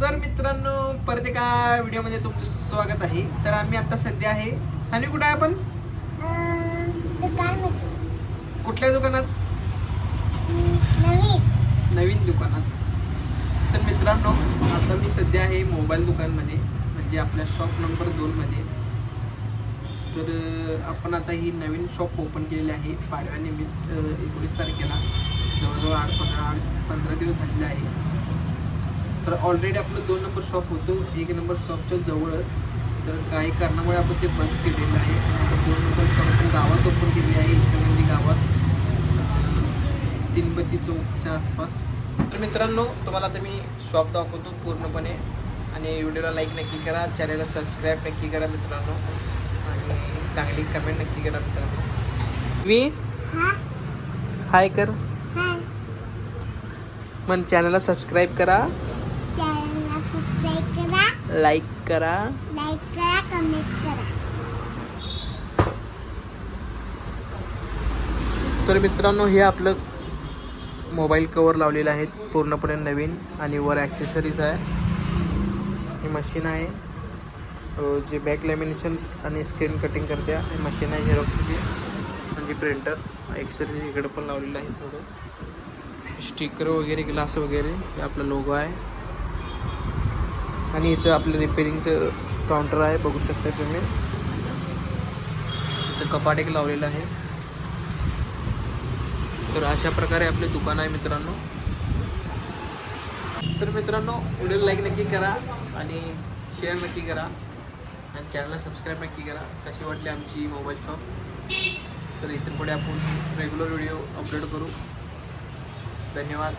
तर मित्रांनो परत एका व्हिडिओमध्ये तुमचं स्वागत आहे. तर आम्ही आता सध्या आहे सानी कुठे आहे आपण? कुठल्या दुकानात? नवीन दुकानात. तर मित्रांनो आता मी सध्या आहे मोबाईल दुकानमध्ये, म्हणजे आपल्या शॉप नंबर 2मध्ये. तर आपण आता ही नवीन शॉप ओपन केलेली आहे पाडव्यानिमित्त 19 तारखेला. जवळजवळ 8-15 दिवस झालेले आहे. तर ऑलरेडी आपलं 2 नंबर शॉप होतं 1 नंबर शॉपच्या जवळच. तर काही कारणामुळे आपण ते बंद केलेलं आहे. आपण 2 नंबर शॉप आपण गावात ओपन केलेली आहे, इचलकरंजी गावात, तीनपती चौकच्या आसपास. तर मित्रांनो तुम्हाला आता मी शॉप दाखवतो पूर्णपणे, आणि व्हिडिओला लाईक नक्की करा, चॅनलला सबस्क्राईब नक्की करा मित्रांनो, आणि चांगली कमेंट नक्की करा मित्रांनो. मी हाय कर मन, चॅनलला सबस्क्राईब करा, लाईक करा, कमेंट करा. तर मित्रांनो हे आपलं मोबाईल कवर लावलेलं आहे पूर्णपणे नवीन, आणि वर ॲक्सेसरीज आहे. ही मशीन आहे जे बॅक लॅमिनेशन आणि स्क्रीन कटिंग करते. ही मशीन आहे झेरॉक्सची, म्हणजे प्रिंटर. ॲक्सेसरीज इकडे पण लावलेलं आहे. थोडं स्टिकर वगैरे, ग्लास वगैरे, हे आपला लोगो आहे. आणि इथं आपलं रिपेरिंगचं काउंटर आहे, बघू शकता तुम्ही. इथं कपाट एक लावलेलं आहे. तर अशा प्रकारे आपले दुकान आहे मित्रांनो. तर मित्रांनो व्हिडिओला लाईक नक्की करा, आणि शेअर नक्की करा, आणि चॅनलला सबस्क्राईब नक्की करा. कशी वाटली आमची मोबाईल शॉप. तर इथून पुढे आपण रेग्युलर व्हिडिओ अपलोड करू. धन्यवाद.